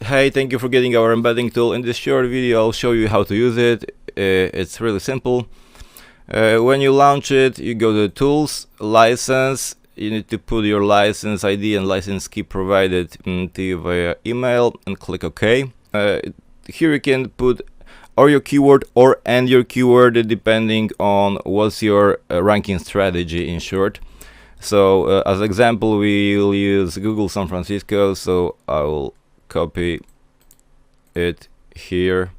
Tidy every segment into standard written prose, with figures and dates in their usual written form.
Hey, thank you for getting our embedding tool. In this short video I'll show you how to use it. It's really simple. When you launch it, you go to Tools, License. You need to put your license ID and license key provided to you via email and click OK. Here you can put or your keyword or and your keyword depending on what's your ranking strategy in short. So as example we will use Google San Francisco, so I will copy it here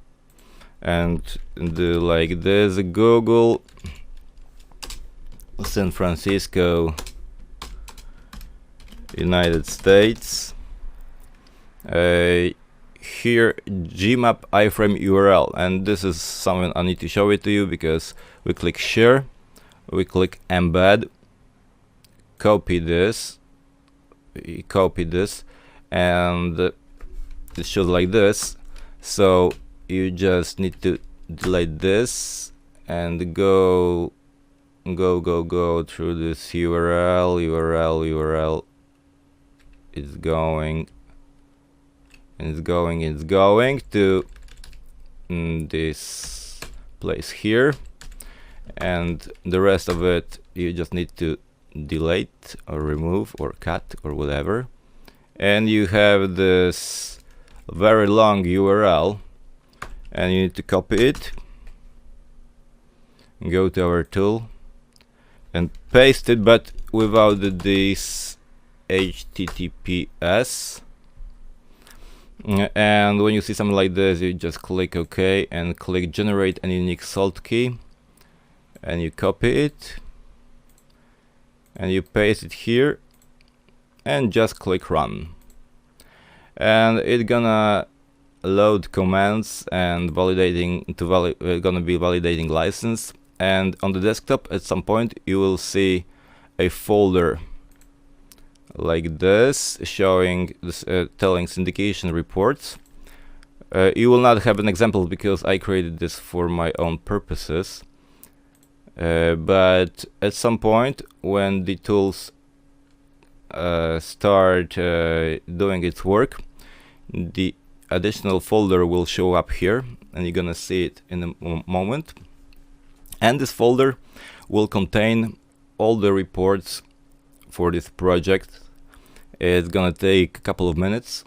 and do like this: Google San Francisco, United States. Here Gmap iframe URL, and this is something I need to show it to you because we click share, we click embed, copy this, and it shows like this. So you just need to delete this and go through this URL. It's going to this place here, and the rest of it you just need to delete or remove or cut or whatever, and you have this very long URL, and you need to copy it, go to our tool and paste it, but without this HTTPS. And when you see something like this, you just click OK and click generate a unique salt key, and you copy it and you paste it here and just click run, and it's gonna load commands and validating gonna be validating license. And on the desktop at some point you will see a folder like this showing this telling syndication reports. You will not have an example because I created this for my own purposes, but at some point when the tools start doing its work, the additional folder will show up here, and you're gonna see it in a moment. And this folder will contain all the reports for this project. It's gonna take a couple of minutes,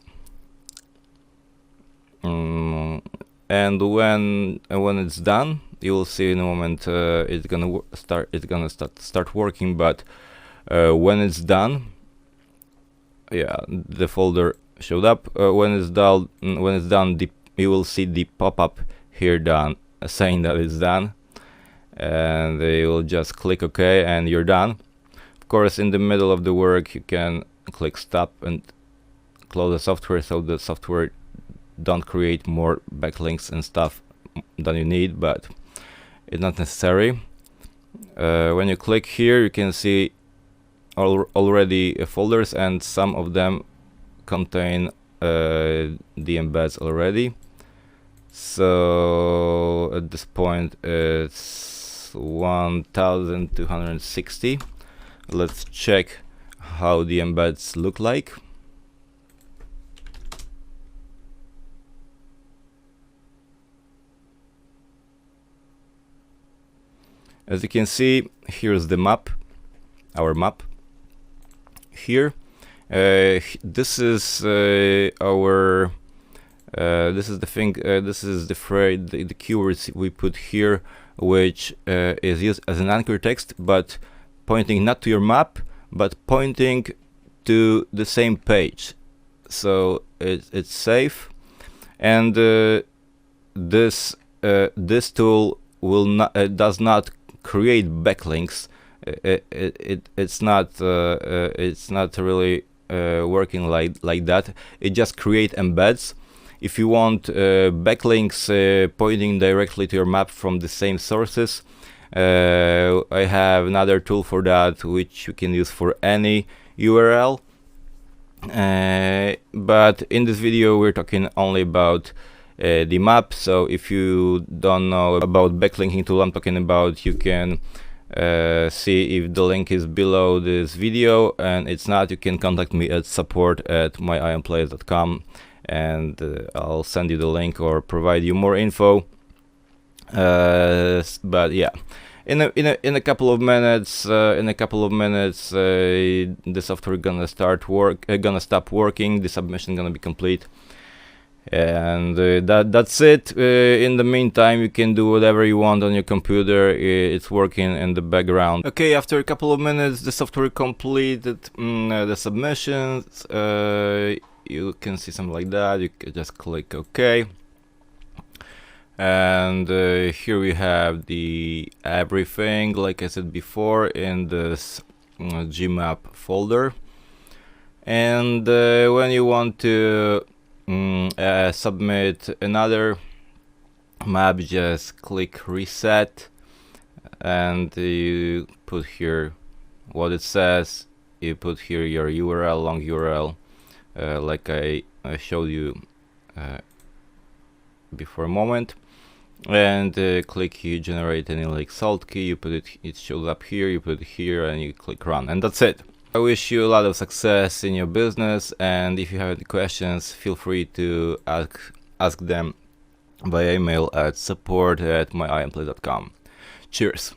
and when it's done, you will see in a moment it's gonna start working. But when it's done, yeah, the folder showed up. When it's done, you will see the pop-up here done saying that it's done, and you will just click OK and you're done. Of course, in the middle of the work you can click stop and close the software, so the software don't create more backlinks and stuff than you need, but it's not necessary. When you click here, you can see already folders, and some of them contain the embeds already. So at this point it's 1260. Let's check how the embeds look like. As you can see, here's the map, our map here. This is our this is the thing, this is the phrase, the keywords we put here, which is used as an anchor text, but pointing not to your map but pointing to the same page, so it's safe. And this tool will not does not create backlinks. It's not really working like that. It just create embeds. If you want backlinks pointing directly to your map from the same sources, I have another tool for that, which you can use for any URL. But in this video we're talking only about the map. So if you don't know about backlinking tool I'm talking about, you can see if the link is below this video, and it's not, you can contact me at support@myimplayers.com and I'll send you the link or provide you more info. But yeah, in a couple of minutes, the software gonna stop working. The submission gonna be complete, and that's it. In the meantime, you can do whatever you want on your computer. It's working in the background. Okay, after a couple of minutes, the software completed the submissions. You can see something like that. You can just click OK. And here we have the everything, like I said before, in this Gmap folder. And when you want to submit another map, just click reset, and you put here what it says. You put here your URL, long URL, like I showed you before a moment. And click you generate any like salt key, you put it shows up here, you put it here, and you click run, and that's it. I wish you a lot of success in your business, and if you have any questions, feel free to ask them via email at support@myimplant.com. Cheers.